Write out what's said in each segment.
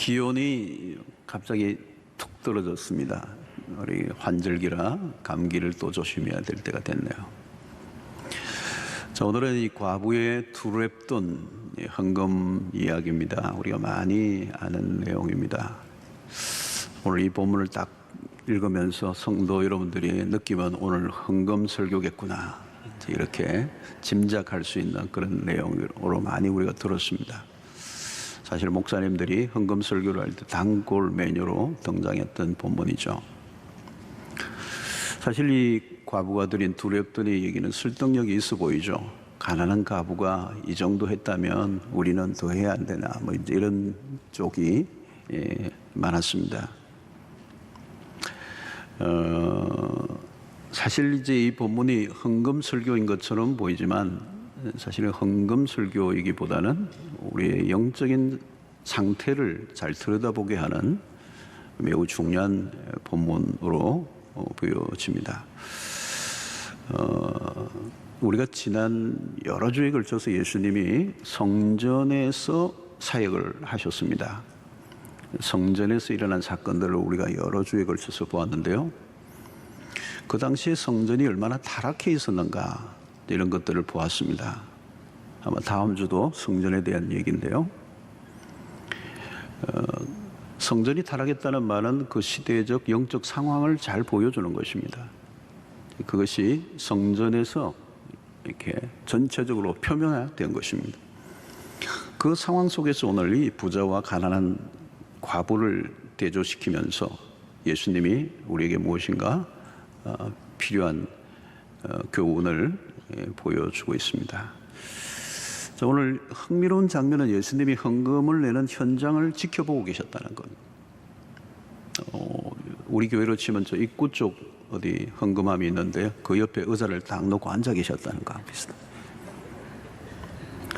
기온이 갑자기 툭 떨어졌습니다. 우리 환절기라 감기를 또 조심해야 될 때가 됐네요. 자, 오늘은 이 과부의 두렵던 헌금 이야기입니다. 우리가 많이 아는 내용입니다. 오늘 이 본문을 딱 읽으면서 성도 여러분들이 느끼면 오늘 헌금 설교겠구나, 이렇게 짐작할 수 있는 그런 내용으로 많이 우리가 들었습니다. 사실 목사님들이 헌금 설교를 할 때 단골 메뉴로 등장했던 본문이죠. 사실 이 과부가 드린 두렵더니 얘기는 설득력이 있어 보이죠. 가난한 과부가 이 정도 했다면 우리는 더 해야 안 되나, 뭐 이제 이런 쪽이 많았습니다. 사실 이제 이 본문이 헌금 설교인 것처럼 보이지만 사실은 헌금 설교이기보다는 우리의 영적인 상태를 잘 들여다보게 하는 매우 중요한 본문으로 보여집니다. 우리가 지난 여러 주에 걸쳐서 예수님이 성전에서 사역을 하셨습니다. 성전에서 일어난 사건들을 우리가 여러 주에 걸쳐서 보았는데요. 그 당시에 성전이 얼마나 타락해 있었는가, 이런 것들을 보았습니다. 아마 다음 주도 성전에 대한 얘기인데요. 성전이 타락했다는 말은 그 시대적 영적 상황을 잘 보여주는 것입니다. 그것이 성전에서 이렇게 전체적으로 표명화된 것입니다. 그 상황 속에서 오늘 이 부자와 가난한 과부를 대조시키면서 예수님이 우리에게 무엇인가 필요한 교훈을 보여주고 있습니다. 자, 오늘 흥미로운 장면은 예수님이 헌금을 내는 현장을 지켜보고 계셨다는 것. 우리 교회로 치면 저 입구 쪽 어디 헌금함이 있는데 그 옆에 의자를 딱 놓고 앉아 계셨다는 거 비슷합니다.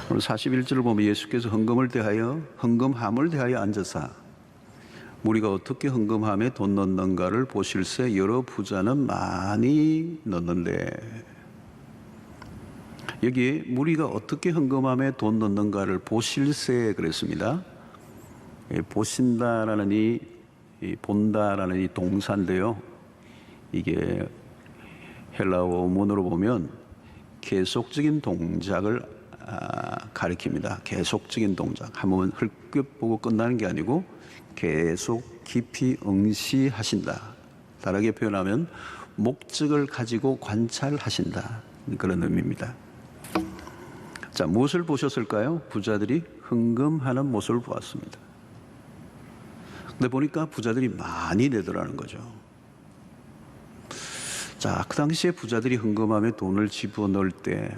오늘 41절을 보면 예수께서 헌금을 대하여 헌금함을 대하여 앉으사 우리가 어떻게 헌금함에 돈 넣는가를 보실새 여러 부자는 많이 넣는데, 여기 무리가 어떻게 헌금함에 돈 넣는가를 보실새 그랬습니다. 보신다라는 이 이 본다라는 이 동사인데요. 이게 헬라어 원문으로 보면 계속적인 동작을 가리킵니다. 계속적인 동작. 한번 흘끗 보고 끝나는 게 아니고 계속 깊이 응시하신다. 다르게 표현하면 목적을 가지고 관찰하신다. 그런 의미입니다. 자, 무엇을 보셨을까요? 부자들이 흥금하는 모습을 보았습니다. 근데 보니까 부자들이 많이 내더라는 거죠. 자, 그 당시에 부자들이 흥금하며 돈을 집어넣을 때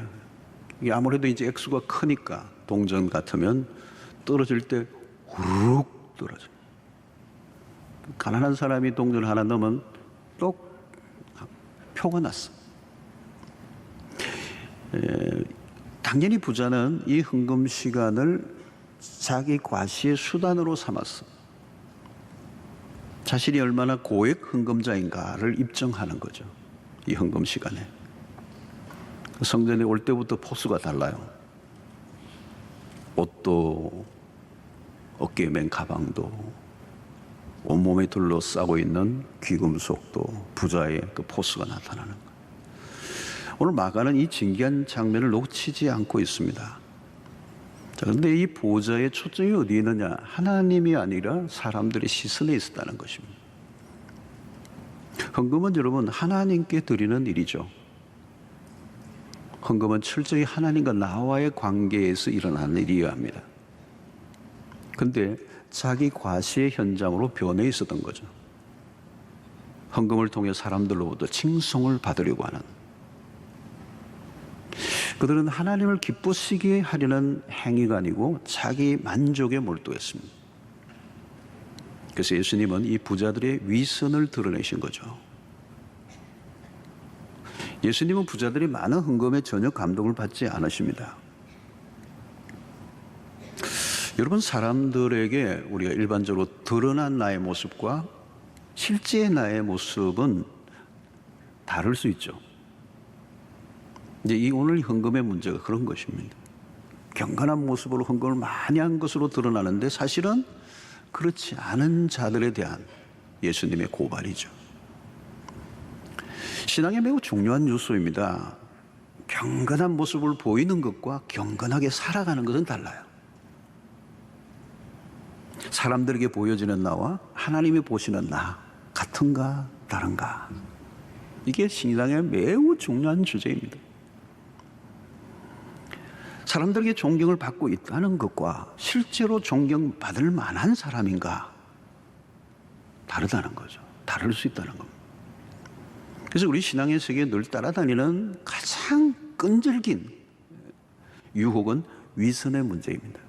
이게 아무래도 이제 액수가 크니까 동전 같으면 떨어질 때 후룩 떨어져요. 가난한 사람이 동전 하나 넣으면 똑 표가 났어. 당연히 부자는 이 흥금 시간을 자기 과시의 수단으로 삼았어. 자신이 얼마나 고액 흥금자인가를 입증하는 거죠. 이 흥금 시간에. 성전에 올 때부터 포스가 달라요. 옷도, 어깨에 맨 가방도, 온몸에 둘러싸고 있는 귀금속도 부자의 그 포스가 나타나는 거예요. 오늘 마가는 이 진기한 장면을 놓치지 않고 있습니다. 자, 그런데 이 보좌의 초점이 어디에 있느냐? 하나님이 아니라 사람들의 시선에 있었다는 것입니다. 헌금은 여러분 하나님께 드리는 일이죠. 헌금은 철저히 하나님과 나와의 관계에서 일어나는 일이어야 합니다. 그런데 자기 과시의 현장으로 변해 있었던 거죠. 헌금을 통해 사람들로부터 칭송을 받으려고 하는, 그들은 하나님을 기쁘시게 하려는 행위가 아니고 자기 만족에 몰두했습니다. 그래서 예수님은 이 부자들의 위선을 드러내신 거죠. 예수님은 부자들이 많은 헌금에 전혀 감동을 받지 않으십니다. 여러분, 사람들에게 우리가 일반적으로 드러난 나의 모습과 실제 나의 모습은 다를 수 있죠. 이제 이 오늘 헌금의 문제가 그런 것입니다. 경건한 모습으로 헌금을 많이 한 것으로 드러나는데 사실은 그렇지 않은 자들에 대한 예수님의 고발이죠. 신앙의 매우 중요한 요소입니다. 경건한 모습을 보이는 것과 경건하게 살아가는 것은 달라요. 사람들에게 보여지는 나와 하나님이 보시는 나 같은가 다른가? 이게 신앙의 매우 중요한 주제입니다. 사람들에게 존경을 받고 있다는 것과 실제로 존경받을 만한 사람인가 다르다는 거죠. 다를 수 있다는 겁니다. 그래서 우리 신앙의 세계에 늘 따라다니는 가장 끈질긴 유혹은 위선의 문제입니다.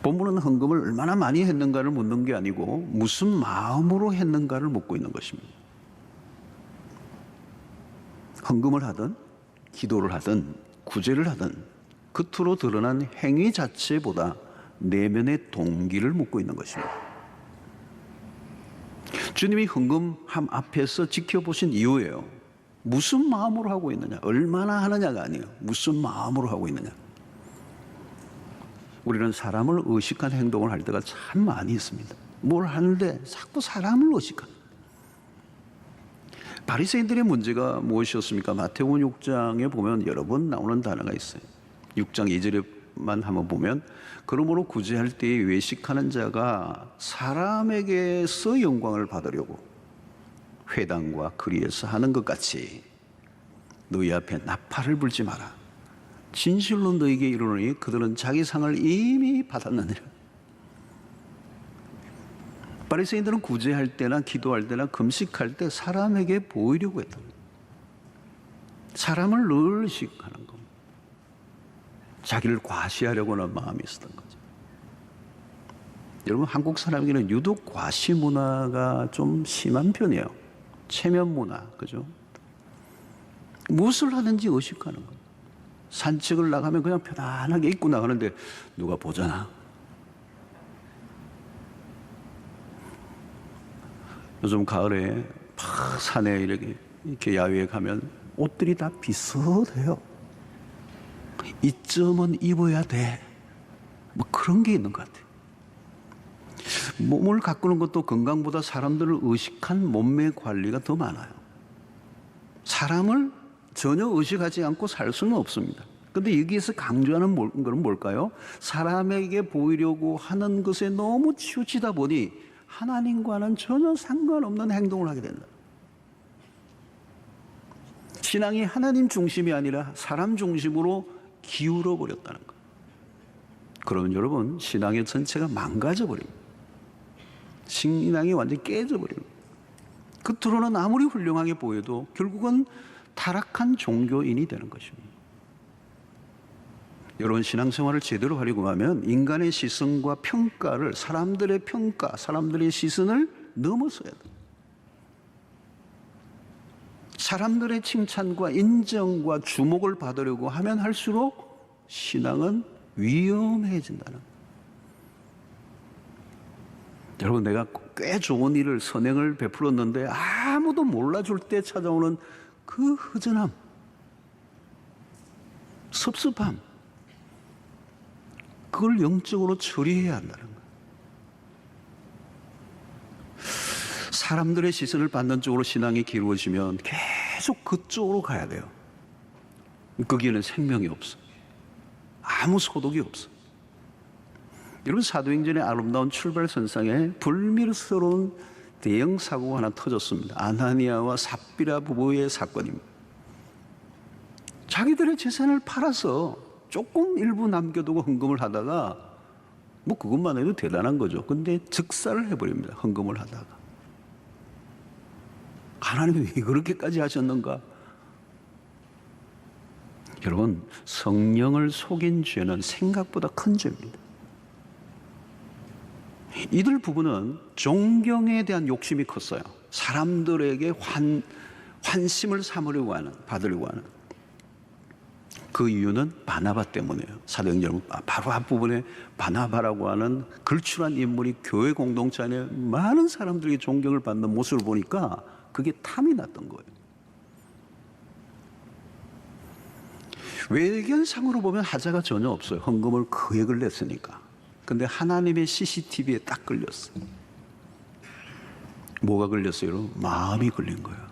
본문은 헌금을 얼마나 많이 했는가를 묻는 게 아니고 무슨 마음으로 했는가를 묻고 있는 것입니다. 헌금을 하든 기도를 하든 구제를 하든 겉으로 드러난 행위 자체보다 내면의 동기를 묻고 있는 것입니다. 주님이 헌금함 앞에서 지켜보신 이유예요. 무슨 마음으로 하고 있느냐, 얼마나 하느냐가 아니에요. 무슨 마음으로 하고 있느냐. 우리는 사람을 의식한 행동을 할 때가 참 많이 있습니다. 뭘 하는데 자꾸 사람을 의식하는. 바리새인들의 문제가 무엇이었습니까? 마태복음 6장에 보면 여러 번 나오는 단어가 있어요. 6장 2절에만 한번 보면 그러므로 구제할 때에 외식하는 자가 사람에게서 영광을 받으려고 회당과 거리에서 하는 것 같이 너희 앞에 나팔을 불지 마라. 진실로 너희에게 이르노니 그들은 자기 상을 이미 받았느니라. 바리새인들은 구제할 때나 기도할 때나 금식할 때 사람에게 보이려고 했다. 사람을 늘 의식하는 겁니다. 자기를 과시하려고 하는 마음이 있었던 거죠. 여러분, 한국 사람에게는 유독 과시 문화가 좀 심한 편이에요. 체면 문화, 그죠? 무엇을 하는지 의식하는 거예요. 산책을 나가면 그냥 편안하게 입고 나가는데 누가 보잖아. 요즘 가을에 막 산에 이렇게 야외에 가면 옷들이 다 비슷해요. 이쯤은 입어야 돼. 뭐 그런 게 있는 것 같아요. 몸을 가꾸는 것도 건강보다 사람들을 의식한 몸매 관리가 더 많아요. 사람을 전혀 의식하지 않고 살 수는 없습니다. 그런데 여기에서 강조하는 것은 뭘까요? 사람에게 보이려고 하는 것에 너무 치우치다 보니 하나님과는 전혀 상관없는 행동을 하게 된다. 신앙이 하나님 중심이 아니라 사람 중심으로 기울어 버렸다는 것. 그러면 여러분, 신앙의 전체가 망가져 버립니다. 신앙이 완전히 깨져 버립니다. 겉으로는 아무리 훌륭하게 보여도 결국은 타락한 종교인이 되는 것입니다. 여러분, 신앙생활을 제대로 하려고 하면 인간의 시선과 평가를, 사람들의 평가, 사람들의 시선을 넘어서야 돼요. 사람들의 칭찬과 인정과 주목을 받으려고 하면 할수록 신앙은 위험해진다는 거예요. 여러분, 내가 꽤 좋은 일을, 선행을 베풀었는데 아무도 몰라줄 때 찾아오는 그 허전함, 섭섭함, 그걸 영적으로 처리해야 한다는 거예요. 사람들의 시선을 받는 쪽으로 신앙이 기울어지면 계속 그쪽으로 가야 돼요. 거기에는 생명이 없어. 아무 소득이 없어. 여러분, 사도행전의 아름다운 출발선상에 불미스러운 대형 사고가 하나 터졌습니다. 아나니아와 삽비라 부부의 사건입니다. 자기들의 재산을 팔아서 조금 일부 남겨두고 헌금을 하다가 뭐 그것만 해도 대단한 거죠. 근데 즉사를 해버립니다. 헌금을 하다가. 하나님이 왜 그렇게까지 하셨는가? 여러분, 성령을 속인 죄는 생각보다 큰 죄입니다. 이들 부부는 존경에 대한 욕심이 컸어요. 사람들에게 환심을 받으려고 하는. 그 이유는 바나바 때문이에요. 사도행전 바로 앞부분에 바나바라고 하는 걸출한 인물이 교회 공동체 안에 많은 사람들에게 존경을 받는 모습을 보니까 그게 탐이 났던 거예요. 외견상으로 보면 하자가 전혀 없어요. 헌금을 거액을 냈으니까. 근데 하나님의 CCTV에 딱 걸렸어요. 뭐가 걸렸어요? 여러분? 마음이 걸린 거예요.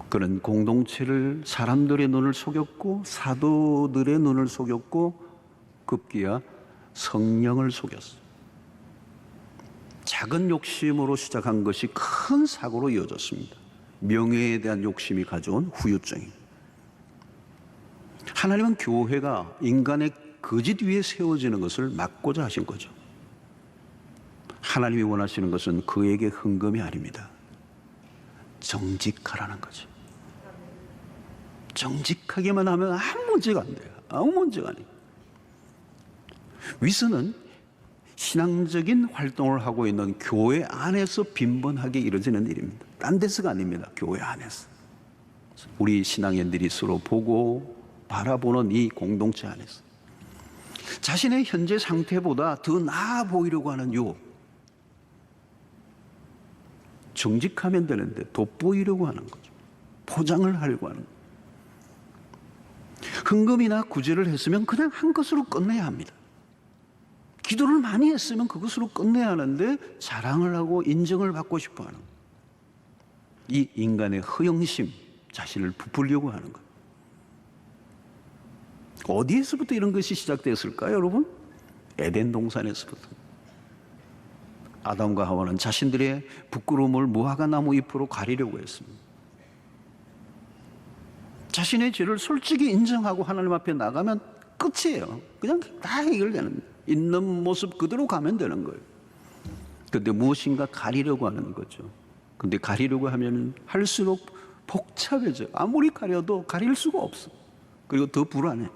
그런 공동체를, 사람들의 눈을 속였고 사도들의 눈을 속였고 급기야 성령을 속였어요. 작은 욕심으로 시작한 것이 큰 사고로 이어졌습니다. 명예에 대한 욕심이 가져온 후유증입니다. 하나님은 교회가 인간의 거짓 위에 세워지는 것을 막고자 하신 거죠. 하나님이 원하시는 것은 그에게 헌금이 아닙니다. 정직하라는 거죠. 정직하게만 하면 아무 문제가 안 돼요. 아무 문제가 아니에요. 위선은 신앙적인 활동을 하고 있는 교회 안에서 빈번하게 이루어지는 일입니다. 딴 데서가 아닙니다. 교회 안에서. 우리 신앙인들이 서로 보고 바라보는 이 공동체 안에서 자신의 현재 상태보다 더 나아 보이려고 하는 유혹. 정직하면 되는데 돋보이려고 하는 거죠. 포장을 하려고 하는 거죠. 헌금이나 구제를 했으면 그냥 한 것으로 끝내야 합니다. 기도를 많이 했으면 그것으로 끝내야 하는데 자랑을 하고 인정을 받고 싶어 하는 거예요. 이 인간의 허영심, 자신을 부풀려고 하는 것. 어디에서부터 이런 것이 시작되었을까요, 여러분? 에덴 동산에서부터. 아담과 하와는 자신들의 부끄러움을 무화과 나무 잎으로 가리려고 했습니다. 자신의 죄를 솔직히 인정하고 하나님 앞에 나가면 끝이에요. 그냥 다 해결되는 거예요. 있는 모습 그대로 가면 되는 거예요. 그런데 무엇인가 가리려고 하는 거죠. 근데 가리려고 하면 할수록 복잡해져요. 아무리 가려도 가릴 수가 없어. 그리고 더 불안해.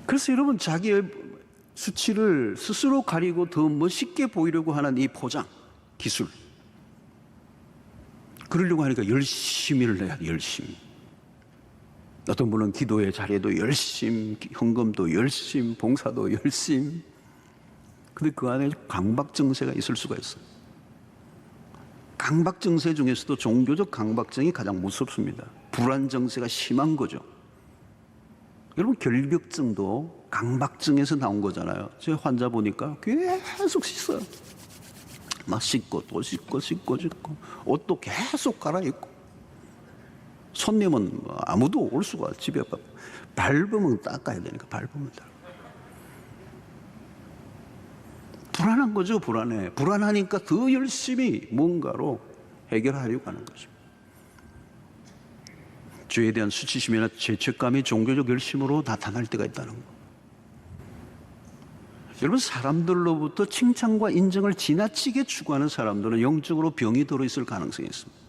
그래서 여러분, 자기의 수치를 스스로 가리고 더 멋있게 보이려고 하는 이 포장, 기술. 그러려고 하니까 열심히를 내야 돼, 열심히. 어떤 분은 기도에 잘해도 열심, 헌금도 열심, 봉사도 열심. 근데 그 안에 강박증세가 있을 수가 있어요. 강박증세 중에서도 종교적 강박증이 가장 무섭습니다. 불안증세가 심한 거죠. 여러분, 결벽증도 강박증에서 나온 거잖아요. 제 환자 보니까 계속 씻어요. 막 씻고 또 씻고 옷도 계속 갈아입고. 손님은 아무도 올 수가 집에 밟으면 닦아야 되니까 밟으면 닦아. 불안한 거죠. 불안하니까 더 열심히 뭔가로 해결하려고 하는 거죠. 죄에 대한 수치심이나 죄책감이 종교적 열심으로 나타날 때가 있다는 거. 여러분, 사람들로부터 칭찬과 인정을 지나치게 추구하는 사람들은 영적으로 병이 들어있을 가능성이 있습니다.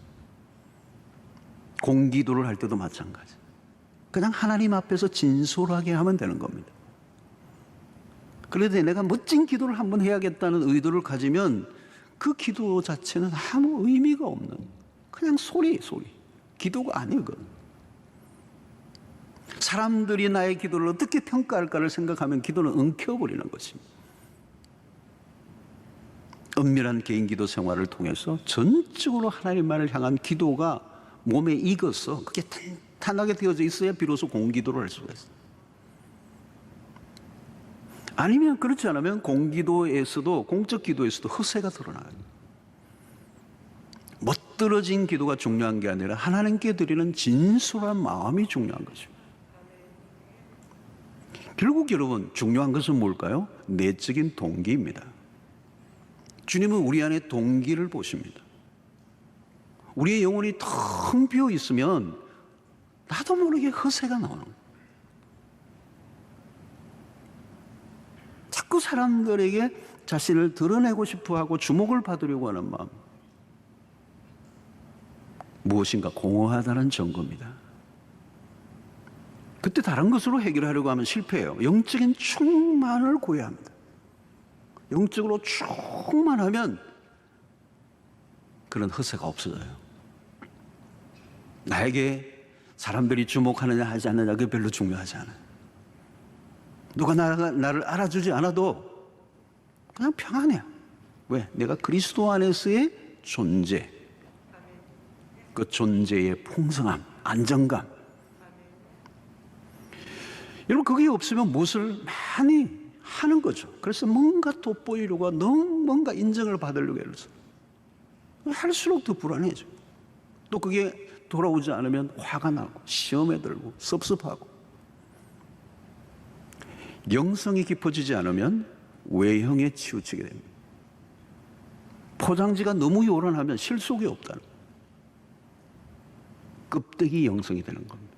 공기도를 할 때도 마찬가지. 그냥 하나님 앞에서 진솔하게 하면 되는 겁니다. 그런데 내가 멋진 기도를 한번 해야겠다는 의도를 가지면 그 기도 자체는 아무 의미가 없는, 그냥 소리. 기도가 아니거든. 사람들이 나의 기도를 어떻게 평가할까를 생각하면 기도는 엉켜버리는 것입니다. 은밀한 개인 기도 생활을 통해서 전적으로 하나님만을 향한 기도가 몸에 익어서 그게 탄탄하게 되어져 있어야 비로소 공기도를 할 수가 있어요. 아니면 그렇지 않으면 공기도에서도, 공적 기도에서도 허세가 드러나요. 멋들어진 기도가 중요한 게 아니라 하나님께 드리는 진솔한 마음이 중요한 거죠. 결국 여러분, 중요한 것은 뭘까요? 내적인 동기입니다. 주님은 우리 안에 동기를 보십니다. 우리의 영혼이 텅 비어 있으면 나도 모르게 허세가 나오는 거예요. 자꾸 사람들에게 자신을 드러내고 싶어하고 주목을 받으려고 하는 마음, 무엇인가 공허하다는 증거입니다. 그때 다른 것으로 해결하려고 하면 실패해요. 영적인 충만을 구해야 합니다. 영적으로 충만하면 그런 허세가 없어져요. 나에게 사람들이 주목하느냐 하지 않느냐, 그게 별로 중요하지 않아요. 누가 나를 알아주지 않아도 그냥 평안해요. 왜? 내가 그리스도 안에서의 존재, 그 존재의 풍성함, 안정감. 여러분, 그게 없으면 무엇을 많이 하는 거죠. 그래서 뭔가 돋보이려고, 뭔가 인정을 받으려고 해서 할수록 더 불안해져. 또 그게 돌아오지 않으면 화가 나고 시험에 들고 섭섭하고. 영성이 깊어지지 않으면 외형에 치우치게 됩니다. 포장지가 너무 요란하면 실속이 없다는 거예요. 껍데기 영성이 되는 겁니다.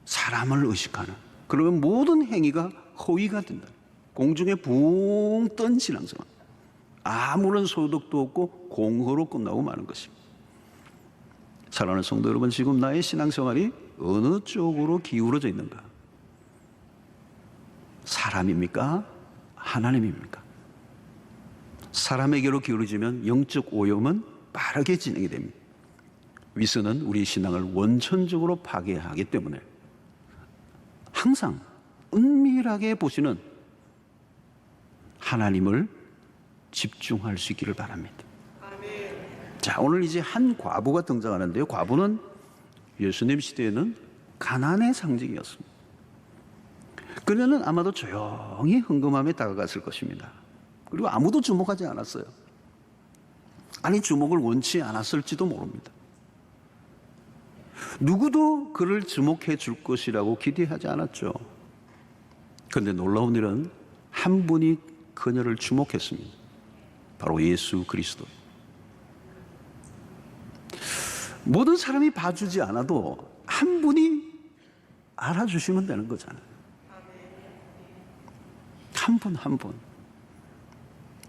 사람을 의식하는. 그러면 모든 행위가 허위가 된다. 공중에 붕 뜬 신앙생활. 아무런 소득도 없고 공허로 끝나고 마는 것입니다. 사랑하는 성도 여러분, 지금 나의 신앙생활이 어느 쪽으로 기울어져 있는가? 사람입니까? 하나님입니까? 사람에게로 기울어지면 영적 오염은 빠르게 진행이 됩니다. 위선은 우리 신앙을 원천적으로 파괴하기 때문에 항상 은밀하게 보시는 하나님을 집중할 수 있기를 바랍니다. 자, 오늘 이제 한 과부가 등장하는데요. 과부는 예수님 시대에는 가난의 상징이었습니다. 그녀는 아마도 조용히 헌금함에 다가갔을 것입니다. 그리고 아무도 주목하지 않았어요. 아니, 주목을 원치 않았을지도 모릅니다. 누구도 그를 주목해 줄 것이라고 기대하지 않았죠. 그런데 놀라운 일은 한 분이 그녀를 주목했습니다. 바로 예수 그리스도. 모든 사람이 봐주지 않아도 한 분이 알아주시면 되는 거잖아요. 한 분 한 분.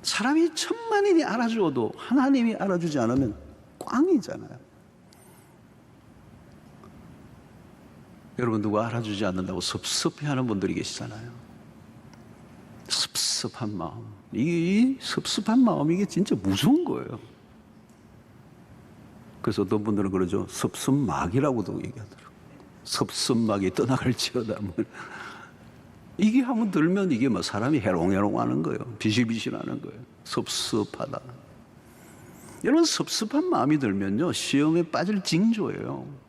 사람이 천만인이 알아주어도 하나님이 알아주지 않으면 꽝이잖아요. 여러분, 누가 알아주지 않는다고 섭섭해하는 분들이 계시잖아요. 섭섭한 마음. 이 섭섭한 마음, 이게 진짜 무서운 거예요. 그래서 어떤 분들은 그러죠. 섭섭막이라고도 얘기하더라고요. 섭섭막이 떠나갈지어다. 이게 한번 들면 이게 뭐 사람이 해롱해롱 하는 거예요. 비실비실 하는 거예요. 섭섭하다. 여러분, 섭섭한 마음이 들면요, 시험에 빠질 징조예요.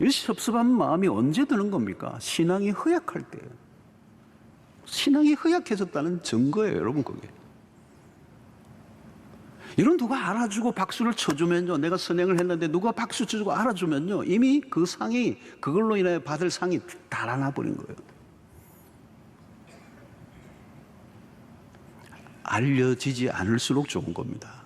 이 섭섭한 마음이 언제 드는 겁니까? 신앙이 허약할 때. 신앙이 허약해졌다는 증거예요, 여러분, 그게. 이런 누가 알아주고 박수를 쳐주면요, 내가 선행을 했는데 누가 박수 쳐주고 알아주면요, 이미 그 상이, 그걸로 인해 받을 상이 달아나 버린 거예요. 알려지지 않을수록 좋은 겁니다.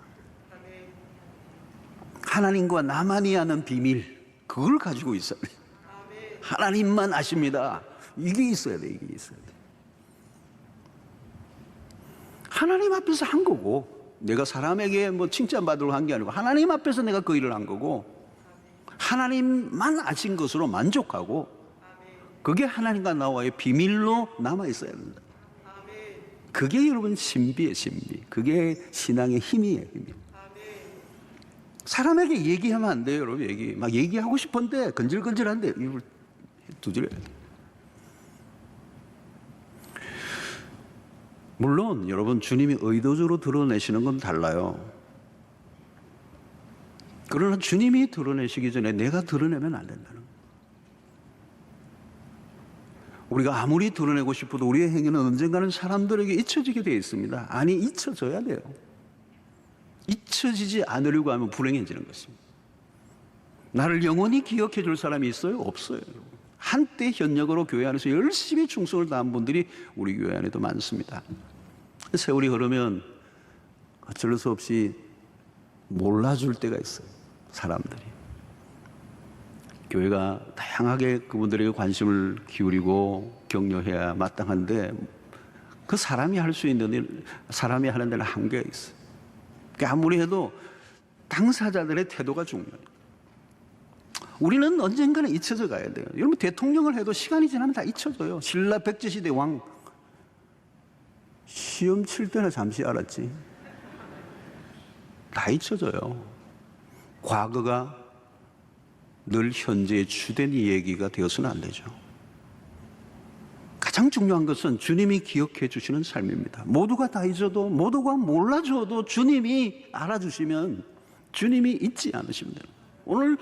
하나님과 나만이 아는 비밀, 그걸 가지고 있어야 돼요. 하나님만 아십니다. 이게 있어야 돼, 이게 있어야 돼. 하나님 앞에서 한 거고, 내가 사람에게 뭐 칭찬받으려고 한 게 아니고 하나님 앞에서 내가 그 일을 한 거고, 하나님만 아신 것으로 만족하고, 그게 하나님과 나와의 비밀로 남아 있어야 된다. 그게 여러분 신비의 신비, 그게 신앙의 힘이에요, 힘이. 사람에게 얘기하면 안 돼요, 여러분. 막 얘기하고 싶은데 건질건질한데 입을 두드려야 돼요. 물론 여러분, 주님이 의도적으로 드러내시는 건 달라요. 그러나 주님이 드러내시기 전에 내가 드러내면 안 된다는 거예요. 우리가 아무리 드러내고 싶어도 우리의 행위는 언젠가는 사람들에게 잊혀지게 되어 있습니다. 아니, 잊혀져야 돼요. 잊혀지지 않으려고 하면 불행해지는 것입니다. 나를 영원히 기억해 줄 사람이 있어요? 없어요. 한때 현역으로 교회 안에서 열심히 충성을 다한 분들이 우리 교회 안에도 많습니다. 세월이 흐르면 어쩔 수 없이 몰라줄 때가 있어요, 사람들이. 교회가 다양하게 그분들에게 관심을 기울이고 격려해야 마땅한데, 그 사람이 할 수 있는 일, 사람이 하는 데는 한계가 있어요. 그러니까 아무리 해도 당사자들의 태도가 중요해요. 우리는 언젠가는 잊혀져 가야 돼요. 여러분, 대통령을 해도 시간이 지나면 다 잊혀져요. 신라 백제시대 왕, 시험 칠 때나 잠시 알았지. 다 잊혀져요. 과거가 늘 현재의 주된 얘기가 되어서는 안 되죠. 가장 중요한 것은 주님이 기억해 주시는 삶입니다. 모두가 다 잊어도, 모두가 몰라줘도 주님이 알아주시면 주님이 잊지 않으시면 돼요. 오늘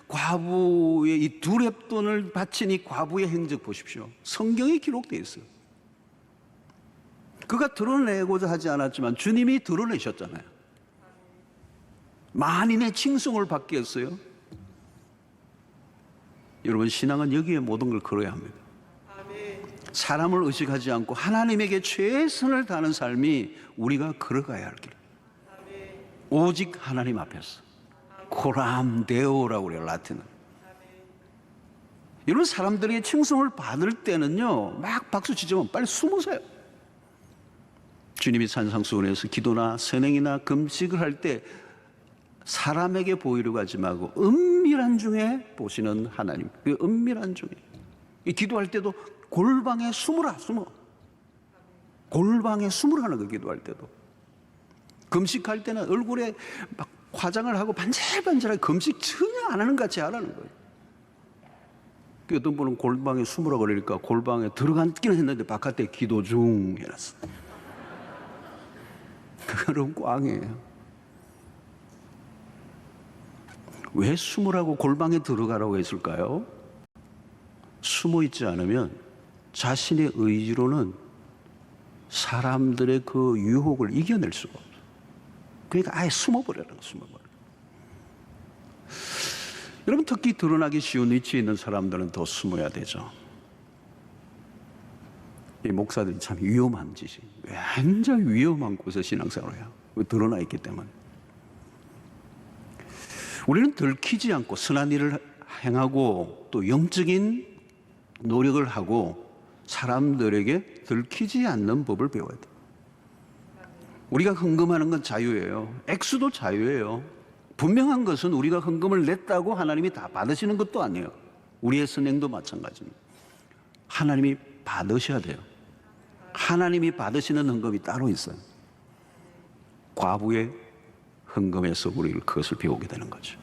과부의 이 두 렙돈을 바친 이 과부의 행적 보십시오. 성경에 기록되어 있어요. 그가 드러내고자 하지 않았지만 주님이 드러내셨잖아요. 만인의 칭송을 받게 했어요. 여러분, 신앙은 여기에 모든 걸 걸어야 합니다. 사람을 의식하지 않고 하나님에게 최선을 다하는 삶이 우리가 걸어가야 할 길. 오직 하나님 앞에서. 코람데오라고 그래요, 라틴은. 여러분, 사람들이 칭송을 받을 때는요, 막 박수 치지만 빨리 숨으세요. 주님이 산상수훈에서 기도나 선행이나 금식을 할 때 사람에게 보이려고 하지 말고 은밀한 중에 보시는 하나님. 그 은밀한 중에. 이 기도할 때도 골방에 숨으라, 숨어. 골방에 숨으라는 거, 기도할 때도. 금식할 때는 얼굴에 막 화장을 하고 반질반질하게 금식 전혀 안 하는 것 같이 하라는 거예요. 어떤 분은 골방에 숨으라 그러니까 골방에 들어갔기는 했는데 바깥에 기도 중 해놨어. 그거는 꽝이에요. 왜 숨으라고 골방에 들어가라고 했을까요? 숨어 있지 않으면 자신의 의지로는 사람들의 그 유혹을 이겨낼 수가 없어요. 그러니까 아예 숨어버려라, 숨어버려. 여러분, 특히 드러나기 쉬운 위치에 있는 사람들은 더 숨어야 되죠. 이 목사들이 참 위험한 짓이, 굉장히 위험한 곳에서 신앙생활을 해요. 드러나 있기 때문에. 우리는 들키지 않고 선한 일을 행하고 또 영적인 노력을 하고 사람들에게 들키지 않는 법을 배워야 돼요. 우리가 헌금하는 건 자유예요. 액수도 자유예요. 분명한 것은 우리가 헌금을 냈다고 하나님이 다 받으시는 것도 아니에요. 우리의 선행도 마찬가지입니다. 하나님이 받으셔야 돼요. 하나님이 받으시는 헌금이 따로 있어요. 과부의 헌금에서 우리를 그것을 배우게 되는 거죠.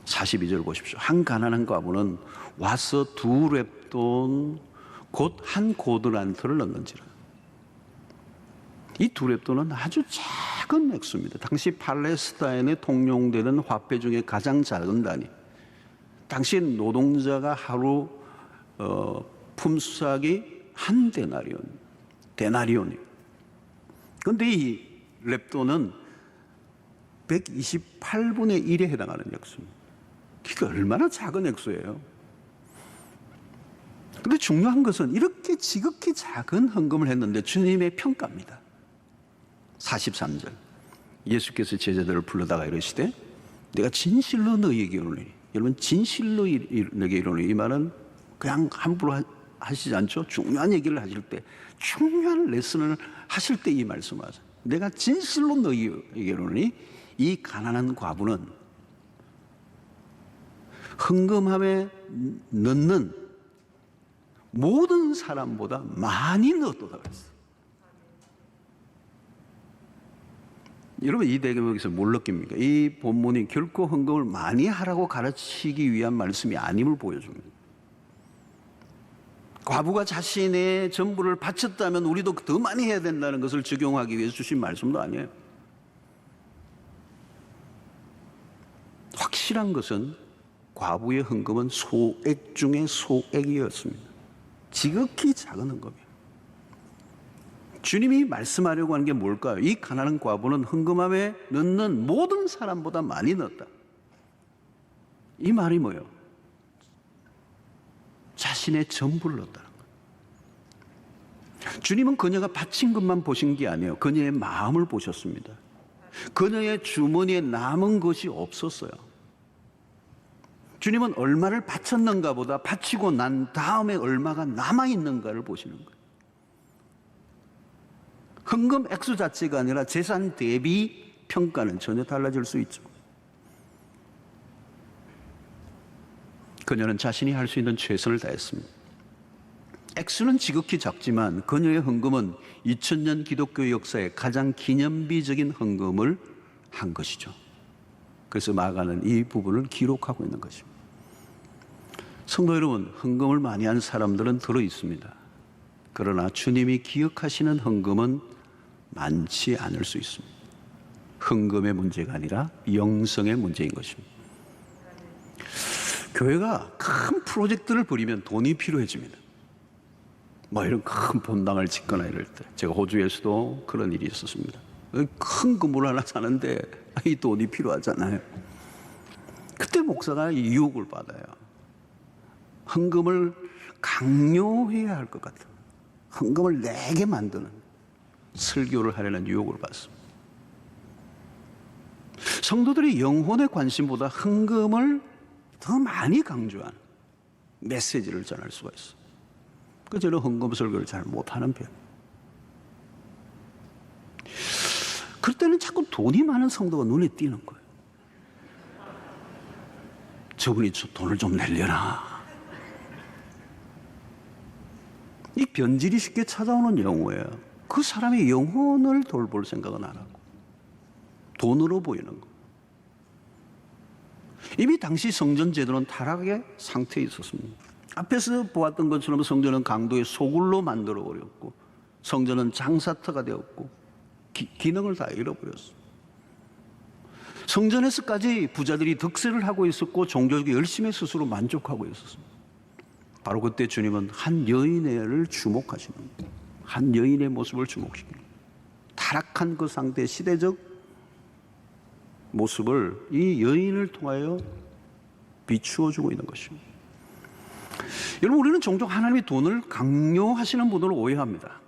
42절 보십시오. 한 가난한 과부는 와서 두 렙돈 곧 한 고드란트를 넣는지라. 이 두 렙돈은 아주 작은 액수입니다. 당시 팔레스타인에 통용되는 화폐 중에 가장 작은 단위. 당시 노동자가 하루 품삯이 한 데나리온이에요. 그런데 이 렙돈은 128분의 1에 해당하는 액수입니다. 그게 얼마나 작은 액수예요. 그런데 중요한 것은 이렇게 지극히 작은 헌금을 했는데 주님의 평가입니다. 43절 예수께서 제자들을 불러다가 이르시되 내가 진실로 너희에게 이르노니, 여러분 진실로 너희에게 이르노니, 이 말은 그냥 함부로 하시지 않죠. 중요한 얘기를 하실 때, 중요한 레슨을 하실 때 이 말씀을 하세요. 내가 진실로 너희에게 이르노니 이 가난한 과부는 헌금함에 넣는 모든 사람보다 많이 넣었다 그랬어요. 여러분 이 대목에서 뭘 느낍니까? 이 본문이 결코 헌금을 많이 하라고 가르치기 위한 말씀이 아님을 보여줍니다. 과부가 자신의 전부를 바쳤다면 우리도 더 많이 해야 된다는 것을 적용하기 위해서 주신 말씀도 아니에요. 확실한 것은 과부의 헌금은 소액 중에 소액이었습니다. 지극히 작은 헌금이에요. 주님이 말씀하려고 하는 게 뭘까요? 이 가난한 과부는 헌금함에 넣는 모든 사람보다 많이 넣었다. 이 말이 뭐예요? 자신의 전부를 넣었다는 거예요. 주님은 그녀가 바친 것만 보신 게 아니에요. 그녀의 마음을 보셨습니다. 그녀의 주머니에 남은 것이 없었어요. 주님은 얼마를 바쳤는가 보다 바치고 난 다음에 얼마가 남아있는가를 보시는 거예요. 헌금 액수 자체가 아니라 재산 대비 평가는 전혀 달라질 수 있죠. 그녀는 자신이 할 수 있는 최선을 다했습니다. 액수는 지극히 작지만 그녀의 헌금은 2000년 기독교 역사의 가장 기념비적인 헌금을 한 것이죠. 그래서 마가는 이 부분을 기록하고 있는 것입니다. 성도 여러분, 헌금을 많이 한 사람들은 들어 있습니다. 그러나 주님이 기억하시는 헌금은 많지 않을 수 있습니다. 헌금의 문제가 아니라 영성의 문제인 것입니다. 교회가 큰 프로젝트를 벌이면 돈이 필요해집니다. 뭐 이런 큰 본당을 짓거나 이럴 때, 제가 호주에서도 그런 일이 있었습니다. 큰 건물 하나 사는데 이 돈이 필요하잖아요. 그때 목사가 유혹을 받아요. 헌금을 강요해야 할 것 같아요. 헌금을 내게 만드는 설교를 하려는 유혹을 받습니다. 성도들이 영혼의 관심보다 헌금을 더 많이 강조하는 메시지를 전할 수가 있어요. 그래서 저는 헌금 설교를 잘 못하는 편. 그럴 때는 자꾸 돈이 많은 성도가 눈에 띄는 거예요. 저분이 돈을 좀 내려나. 이 변질이 쉽게 찾아오는 영혼이에요. 그 사람의 영혼을 돌볼 생각은 안 하고 돈으로 보이는 거. 이미 당시 성전 제도는 타락의 상태에 있었습니다. 앞에서 보았던 것처럼 성전은 강도의 소굴로 만들어 버렸고, 성전은 장사터가 되었고, 기능을 다 잃어버렸어요. 성전에서까지 부자들이 득세를 하고 있었고, 종교적이 열심히 스스로 만족하고 있었습니다. 바로 그때 주님은 한 여인을 주목하시는 거예요. 한 여인의 모습을 주목시키는 거예요. 타락한 그 상태의 시대적 모습을 이 여인을 통하여 비추어주고 있는 것입니다. 여러분, 우리는 종종 하나님이 돈을 강요하시는 분들을 오해합니다.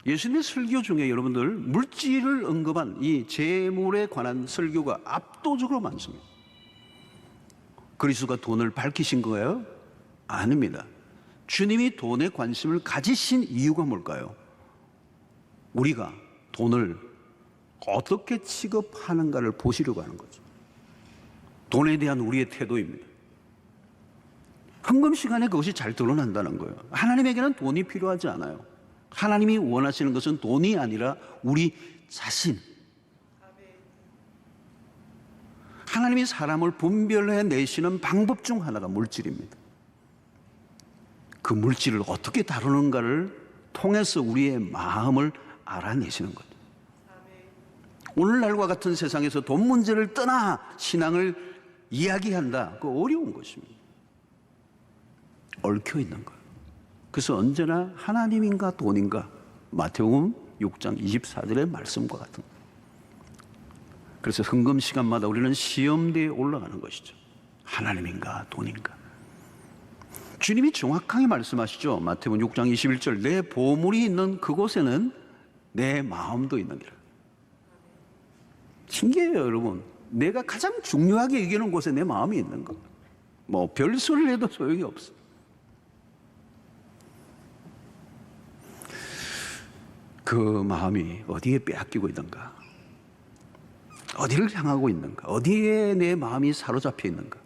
예수님의 설교 중에 여러분들 물질을 언급한 이 재물에 관한 설교가 압도적으로 많습니다. 그리스도가 돈을 밝히신 거예요? 아닙니다. 주님이 돈에 관심을 가지신 이유가 뭘까요? 우리가 돈을 어떻게 취급하는가를 보시려고 하는 거죠. 돈에 대한 우리의 태도입니다. 헌금 시간에 그것이 잘 드러난다는 거예요. 하나님에게는 돈이 필요하지 않아요. 하나님이 원하시는 것은 돈이 아니라 우리 자신. 하나님이 사람을 분별해 내시는 방법 중 하나가 물질입니다. 그 물질을 어떻게 다루는가를 통해서 우리의 마음을 알아내시는 거죠. 오늘날과 같은 세상에서 돈 문제를 떠나 신앙을 이야기한다. 그 어려운 것입니다. 얽혀 있는 거예요. 그래서 언제나 하나님인가 돈인가, 마태복음 6장 24절의 말씀과 같은 거예요. 그래서 헌금 시간마다 우리는 시험대에 올라가는 것이죠. 하나님인가 돈인가. 주님이 정확하게 말씀하시죠. 마태복음 6장 21절, 내 보물이 있는 그곳에는 내 마음도 있느니라. 신기해요, 여러분. 내가 가장 중요하게 여기는 곳에 내 마음이 있는 거. 뭐 별소리를 해도 소용이 없어. 그 마음이 어디에 빼앗기고 있는가? 어디를 향하고 있는가? 어디에 내 마음이 사로잡혀 있는가?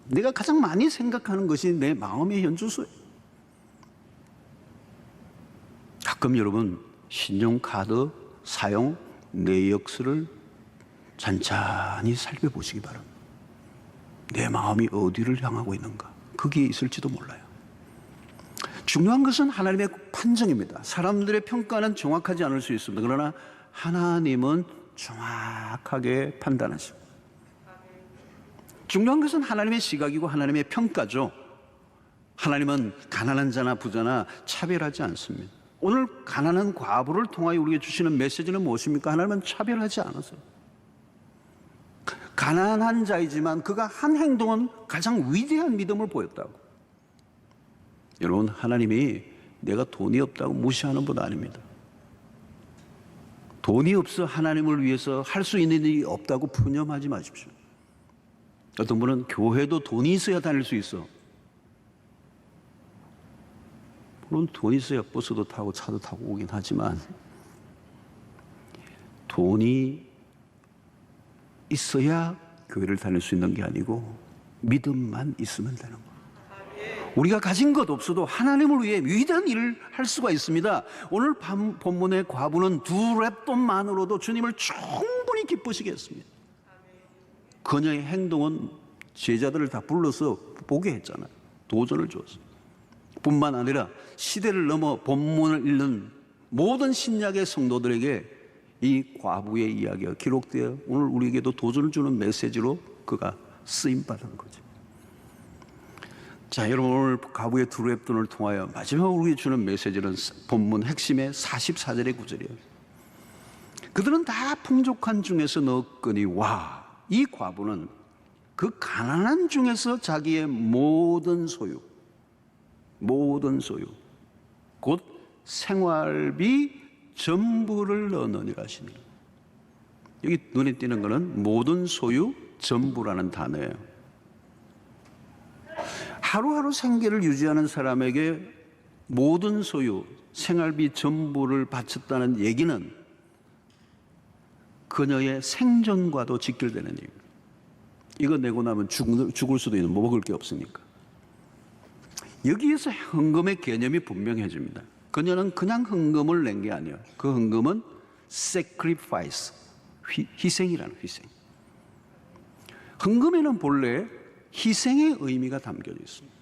내가 가장 많이 생각하는 것이 내 마음의 현주소예요. 가끔 여러분 신용카드 사용 내역서를 잔잔히 살펴보시기 바랍니다. 내 마음이 어디를 향하고 있는가? 거기에 있을지도 몰라요. 중요한 것은 하나님의 판정입니다. 사람들의 평가는 정확하지 않을 수 있습니다. 그러나 하나님은 정확하게 판단하십니다. 중요한 것은 하나님의 시각이고 하나님의 평가죠. 하나님은 가난한 자나 부자나 차별하지 않습니다. 오늘 가난한 과부를 통하여 우리에게 주시는 메시지는 무엇입니까? 하나님은 차별하지 않으세요. 가난한 자이지만 그가 한 행동은 가장 위대한 믿음을 보였다고. 여러분, 하나님이 내가 돈이 없다고 무시하는 분 아닙니다. 돈이 없어 하나님을 위해서 할 수 있는 일이 없다고 푸념하지 마십시오. 어떤 분은 교회도 돈이 있어야 다닐 수 있어. 물론 돈이 있어야 버스도 타고 차도 타고 오긴 하지만 돈이 있어야 교회를 다닐 수 있는 게 아니고 믿음만 있으면 되는 거예요. 우리가 가진 것 없어도 하나님을 위해 위대한 일을 할 수가 있습니다. 오늘 본문의 과부는 2렙돈만으로도 주님을 충분히 기쁘시게 했습니다. 그녀의 행동은 제자들을 다 불러서 보게 했잖아요. 도전을 줬어요. 뿐만 아니라 시대를 넘어 본문을 읽는 모든 신약의 성도들에게 이 과부의 이야기가 기록되어 오늘 우리에게도 도전을 주는 메시지로 그가 쓰임받은 거죠. 자, 여러분, 오늘 과부의 2렙돈을 통하여 마지막으로 우리에게 주는 메시지는 본문 핵심의 44절의 구절이에요. 그들은 다 풍족한 중에서 넣었거니 와, 이 과부는 그 가난한 중에서 자기의 모든 소유 곧 생활비 전부를 넣느니라 하시니. 여기 눈에 띄는 것은 모든 소유 전부라는 단어예요. 하루하루 생계를 유지하는 사람에게 모든 소유 생활비 전부를 바쳤다는 얘기는 그녀의 생존과도 직결되는 얘기입니다. 이거 내고 나면 죽을 수도 있는, 먹을 게 없으니까. 여기에서 헌금의 개념이 분명해집니다. 그녀는 그냥 헌금을 낸 게 아니에요. 그 헌금은 sacrifice, 희생이라는 희생. 헌금에는 본래 희생의 의미가 담겨져 있습니다.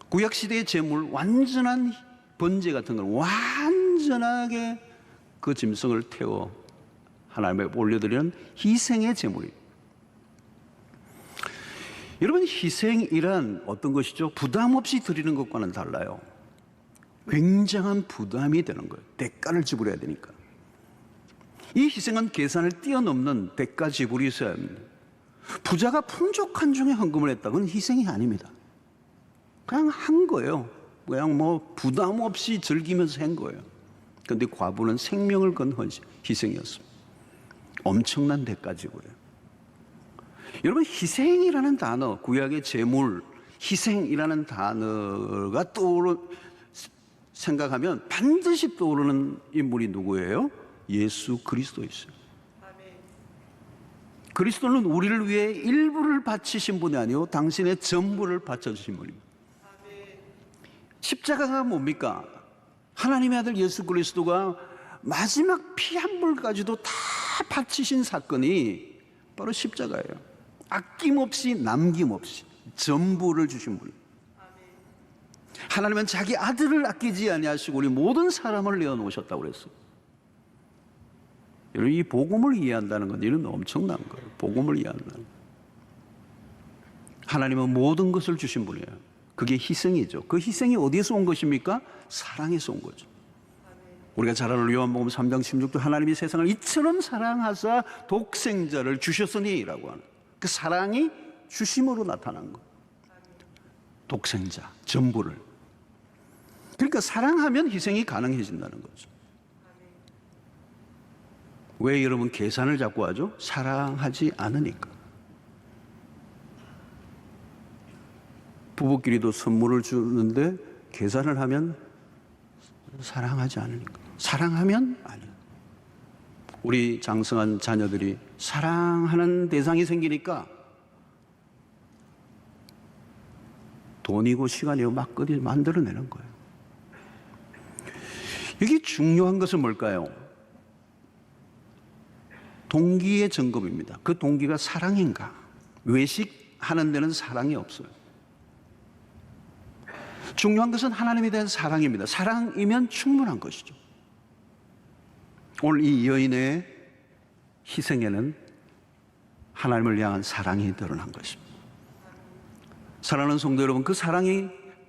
구약시대의 제물, 완전한 번제 같은 걸 완전하게 그 짐승을 태워 하나님께 올려드리는 희생의 제물이에요. 여러분, 희생이란 어떤 것이죠? 부담 없이 드리는 것과는 달라요. 굉장한 부담이 되는 거예요. 대가를 지불해야 되니까. 이 희생은 계산을 뛰어넘는 대가 지불이 있어야 합니다. 부자가 풍족한 중에 헌금을 했다. 그건 희생이 아닙니다. 그냥 한 거예요. 그냥 뭐 부담 없이 즐기면서 한 거예요. 그런데 과부는 생명을 건 희생이었습니다. 엄청난 대가 지불이에요. 여러분, 희생이라는 단어, 구약의 제물, 희생이라는 단어가 생각하면 반드시 떠오르는 인물이 누구예요? 예수 그리스도이세요. 그리스도는 우리를 위해 일부를 바치신 분이 아니요 당신의 전부를 바쳐주신 분입니다. 십자가가 뭡니까? 하나님의 아들 예수 그리스도가 마지막 피 한 불까지도 다 바치신 사건이 바로 십자가예요. 아낌없이 남김없이 전부를 주신 분입니다. 하나님은 자기 아들을 아끼지 아니하시고 우리 모든 사람을 내어놓으셨다고 그랬어요. 여러분, 이 복음을 이해한다는 건 이런 엄청난 거예요. 복음을 이해한다는 거예요. 하나님은 모든 것을 주신 분이에요. 그게 희생이죠. 그 희생이 어디에서 온 것입니까? 사랑에서 온 거죠. 우리가 잘 아는 요한복음 3장 16절 하나님이 세상을 이처럼 사랑하사 독생자를 주셨으니라고 하는 그 사랑이 주심으로 나타난 것. 독생자, 전부를. 그러니까 사랑하면 희생이 가능해진다는 거죠. 왜 여러분 계산을 자꾸 하죠? 사랑하지 않으니까. 부부끼리도 선물을 주는데 계산을 하면 사랑하지 않으니까. 사랑하면 아니에요. 우리 장성한 자녀들이 사랑하는 대상이 생기니까 돈이고 시간이고 막 만들어내는 거예요. 이게 중요한 것은 뭘까요? 동기의 점검입니다. 그 동기가 사랑인가? 외식하는 데는 사랑이 없어요. 중요한 것은 하나님에 대한 사랑입니다. 사랑이면 충분한 것이죠. 오늘 이 여인의 희생에는 하나님을 향한 사랑이 드러난 것입니다. 사랑하는 성도 여러분, 그 사랑이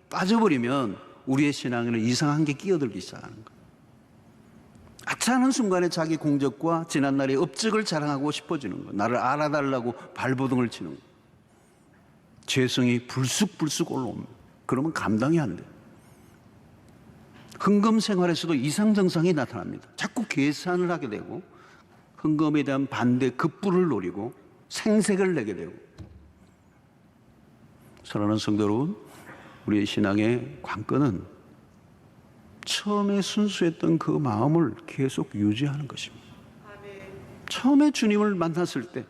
빠져버리면 우리의 신앙에는 이상한 게 끼어들기 시작하는 거예요. 아차하는 순간에 자기 공적과 지난날의 업적을 자랑하고 싶어지는 거예요. 나를 알아달라고 발버둥을 치는 거예요. 죄성이 불쑥불쑥 올라옵니다. 그러면 감당이 안 돼요. 헌금 생활에서도 이상정상이 나타납니다. 자꾸 계산을 하게 되고 헌금에 대한 반대 급부를 노리고 생색을 내게 되고. 사랑하는 성도 여러분, 우리의 신앙의 관건은 처음에 순수했던 그 마음을 계속 유지하는 것입니다. 처음에 주님을 만났을 때,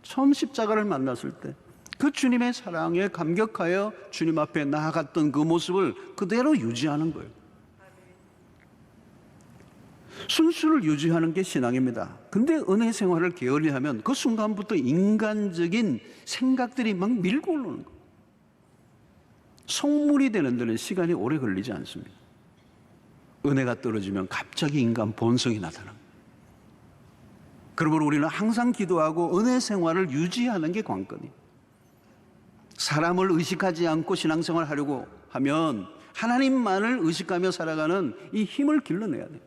처음 십자가를 만났을 때 그 주님의 사랑에 감격하여 주님 앞에 나아갔던 그 모습을 그대로 유지하는 거예요. 순수를 유지하는 게 신앙입니다. 근데 은혜 생활을 게을리하면 그 순간부터 인간적인 생각들이 막 밀고 올라오는 거예요. 성물이 되는 데는 시간이 오래 걸리지 않습니다. 은혜가 떨어지면 갑자기 인간 본성이 나타납니다. 그러므로 우리는 항상 기도하고 은혜 생활을 유지하는 게 관건이에요. 사람을 의식하지 않고 신앙생활을 하려고 하면 하나님만을 의식하며 살아가는 이 힘을 길러내야 돼요.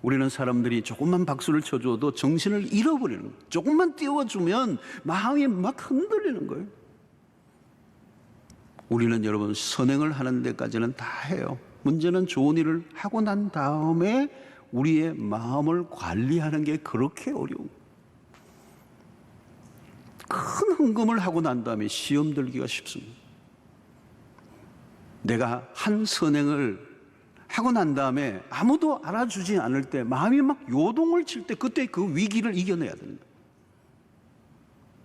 우리는 사람들이 조금만 박수를 쳐줘도 정신을 잃어버리는 거예요. 조금만 띄워주면 마음이 막 흔들리는 거예요. 우리는 여러분 선행을 하는 데까지는 다 해요. 문제는 좋은 일을 하고 난 다음에 우리의 마음을 관리하는 게 그렇게 어려운 거예요. 큰 헌금을 하고 난 다음에 시험 들기가 쉽습니다. 내가 한 선행을 하고 난 다음에 아무도 알아주지 않을 때 마음이 막 요동을 칠 때 그때 그 위기를 이겨내야 됩니다.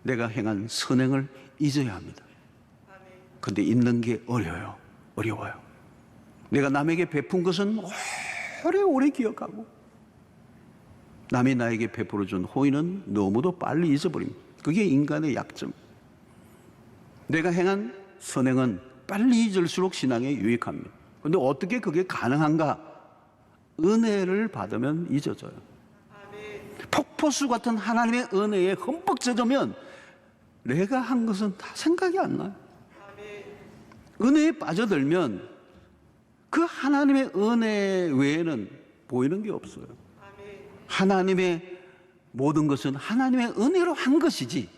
내가 행한 선행을 잊어야 합니다. 근데 잊는 게 어려워요. 내가 남에게 베푼 것은 오래오래 기억하고 남이 나에게 베풀어준 호의는 너무도 빨리 잊어버립니다. 그게 인간의 약점. 내가 행한 선행은 빨리 잊을수록 신앙에 유익합니다. 그런데 어떻게 그게 가능한가? 은혜를 받으면 잊어져요. 폭포수 같은 하나님의 은혜에 흠뻑 젖으면 내가 한 것은 다 생각이 안 나요. 은혜에 빠져들면 그 하나님의 은혜 외에는 보이는 게 없어요. 하나님의 모든 것은 하나님의 은혜로 한 것이지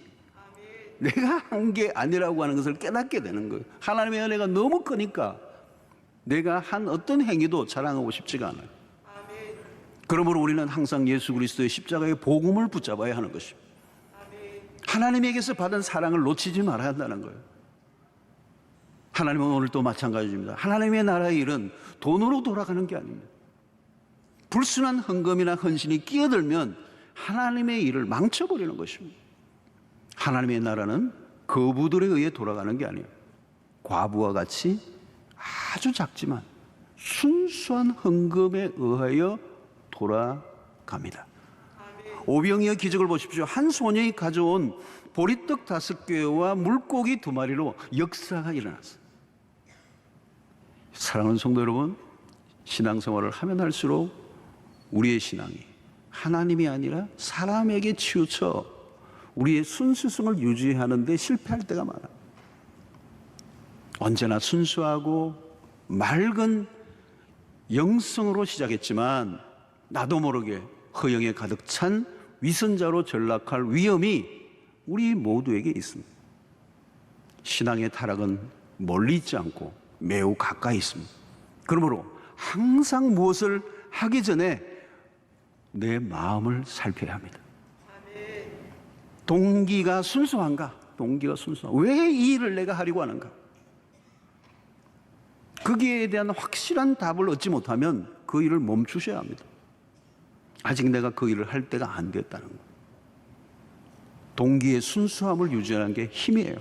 내가 한 게 아니라고 하는 것을 깨닫게 되는 거예요. 하나님의 은혜가 너무 크니까 내가 한 어떤 행위도 자랑하고 싶지가 않아요. 그러므로 우리는 항상 예수 그리스도의 십자가의 복음을 붙잡아야 하는 것입니다. 하나님에게서 받은 사랑을 놓치지 말아야 한다는 거예요. 하나님은 오늘도 마찬가지입니다. 하나님의 나라의 일은 돈으로 돌아가는 게 아닙니다. 불순한 헌금이나 헌신이 끼어들면 하나님의 일을 망쳐버리는 것입니다. 하나님의 나라는 거부들에 의해 돌아가는 게 아니에요. 과부와 같이 아주 작지만 순수한 헌금에 의하여 돌아갑니다. 오병이어 기적을 보십시오. 한 소년이 가져온 보리떡 5개와 물고기 2마리로 역사가 일어났어요. 사랑하는 성도 여러분, 신앙생활을 하면 할수록 우리의 신앙이 하나님이 아니라 사람에게 치우쳐 우리의 순수성을 유지하는 데 실패할 때가 많아요. 언제나 순수하고 맑은 영성으로 시작했지만 나도 모르게 허영에 가득 찬 위선자로 전락할 위험이 우리 모두에게 있습니다. 신앙의 타락은 멀리 있지 않고 매우 가까이 있습니다. 그러므로 항상 무엇을 하기 전에 내 마음을 살펴야 합니다. 동기가 순수한가? 동기가 순수한가? 왜 이 일을 내가 하려고 하는가? 거기에 대한 확실한 답을 얻지 못하면 그 일을 멈추셔야 합니다. 아직 내가 그 일을 할 때가 안 됐다는 거예요. 동기의 순수함을 유지하는 게 힘이에요.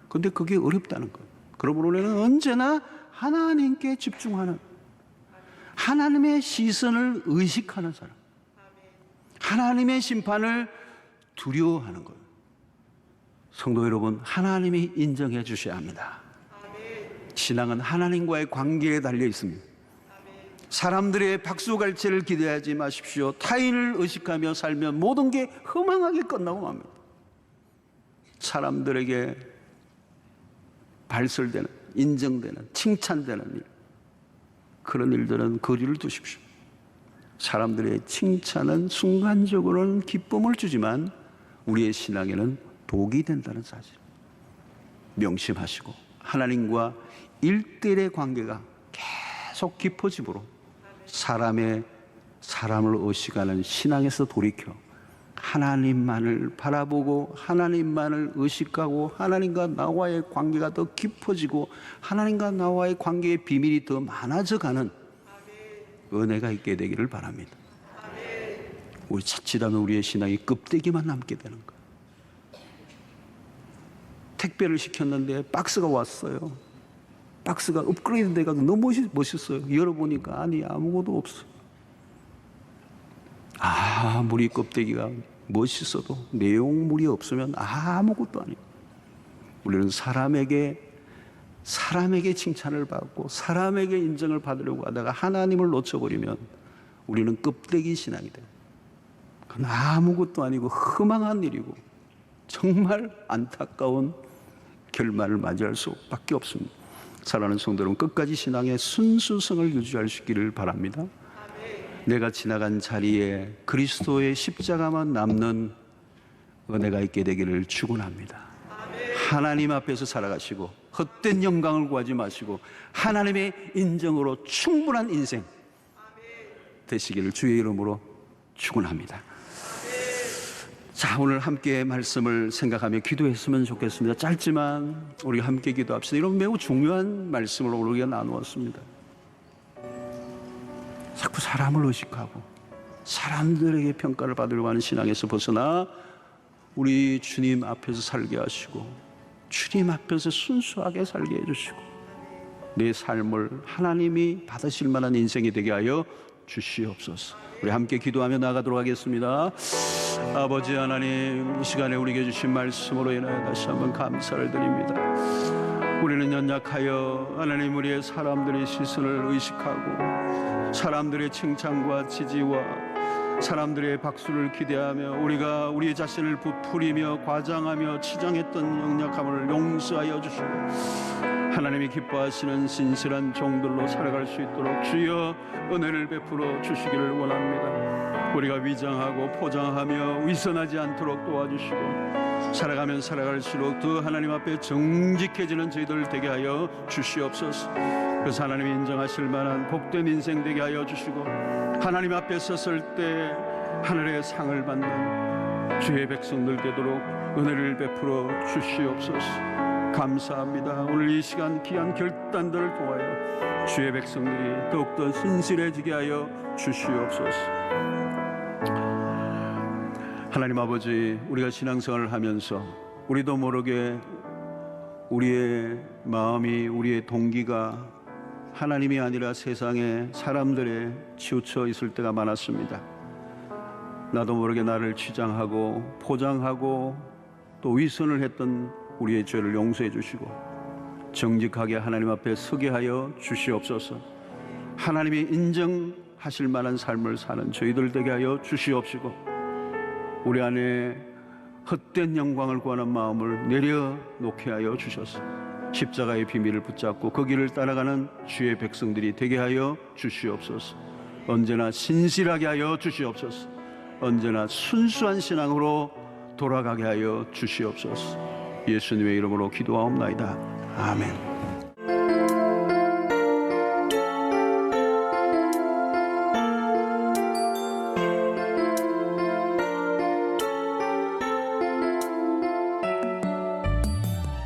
그런데 그게 어렵다는 거예요. 그러므로 우리는 언제나 하나님께 집중하는, 하나님의 시선을 의식하는 사람, 하나님의 심판을 두려워하는 거예요. 성도 여러분, 하나님이 인정해 주셔야 합니다. 신앙은 하나님과의 관계에 달려 있습니다. 사람들의 박수갈채를 기대하지 마십시오. 타인을 의식하며 살면 모든 게 허망하게 끝나고 맙니다. 사람들에게 발설되는, 인정되는, 칭찬되는 일, 그런 일들은 거리를 두십시오. 사람들의 칭찬은 순간적으로는 기쁨을 주지만 우리의 신앙에는 독이 된다는 사실 명심하시고, 하나님과 일대일의 관계가 계속 깊어지므로 사람을 의식하는 신앙에서 돌이켜 하나님만을 바라보고 하나님만을 의식하고 하나님과 나와의 관계가 더 깊어지고 하나님과 나와의 관계의 비밀이 더 많아져가는 은혜가 있게 되기를 바랍니다. 우리 자칫하면 우리의 신앙이 껍데기만 남게 되는 거예요. 택배를 시켰는데 박스가 왔어요. 박스가 업그레이드 돼가지고 너무 멋있어요. 열어보니까 안에 아무것도 없어요. 아무리 껍데기가 멋있어도 내용물이 없으면 아무것도 아니에요. 우리는 사람에게 칭찬을 받고 사람에게 인정을 받으려고 하다가 하나님을 놓쳐버리면 우리는 껍데기 신앙이 돼요. 그건 아무것도 아니고 허망한 일이고 정말 안타까운 결말을 맞이할 수밖에 없습니다. 사랑하는 성도 여러분, 끝까지 신앙의 순수성을 유지할 수 있기를 바랍니다. 내가 지나간 자리에 그리스도의 십자가만 남는 은혜가 있게 되기를 축원합니다. 하나님 앞에서 살아가시고 헛된 영광을 구하지 마시고 하나님의 인정으로 충분한 인생 되시기를 주의 이름으로 축원합니다. 자, 오늘 함께 말씀을 생각하며 기도했으면 좋겠습니다. 짧지만 우리 함께 기도합시다. 이런 매우 중요한 말씀을 우리가 나누었습니다. 자꾸 사람을 의식하고 사람들에게 평가를 받으려고 하는 신앙에서 벗어나 우리 주님 앞에서 살게 하시고 주님 앞에서 순수하게 살게 해주시고 내 삶을 하나님이 받으실 만한 인생이 되게 하여 주시옵소서. 우리 함께 기도하며 나가도록 하겠습니다. 아버지 하나님, 이 시간에 우리에게 주신 말씀으로 인하여 다시 한번 감사를 드립니다. 우리는 연약하여 하나님, 우리의 사람들의 시선을 의식하고 사람들의 칭찬과 지지와 사람들의 박수를 기대하며 우리가 우리 자신을 부풀이며 과장하며 치장했던 연약함을 용서하여 주시고 하나님이 기뻐하시는 신실한 종들로 살아갈 수 있도록 주여 은혜를 베풀어 주시기를 원합니다. 우리가 위장하고 포장하며 위선하지 않도록 도와주시고 살아가면 살아갈수록 더 하나님 앞에 정직해지는 저희들 되게 하여 주시옵소서. 그래서 하나님이 인정하실 만한 복된 인생 되게 하여 주시고 하나님 앞에 섰을 때 하늘의 상을 받는 주의 백성들 되도록 은혜를 베풀어 주시옵소서. 감사합니다. 오늘 이 시간 귀한 결단들을 통하여 주의 백성들이 더욱더 신실해지게 하여 주시옵소서. 하나님 아버지, 우리가 신앙생활을 하면서 우리도 모르게 우리의 마음이, 우리의 동기가 하나님이 아니라 세상의 사람들에 치우쳐 있을 때가 많았습니다. 나도 모르게 나를 치장하고 포장하고 또 위선을 했던 우리의 죄를 용서해 주시고 정직하게 하나님 앞에 서게 하여 주시옵소서. 하나님이 인정하실 만한 삶을 사는 저희들 되게 하여 주시옵시고 우리 안에 헛된 영광을 구하는 마음을 내려놓게 하여 주셔서 십자가의 비밀을 붙잡고 그 길을 따라가는 주의 백성들이 되게 하여 주시옵소서. 언제나 신실하게 하여 주시옵소서. 언제나 순수한 신앙으로 돌아가게 하여 주시옵소서. 예수님의 이름으로 기도하옵나이다. 아멘.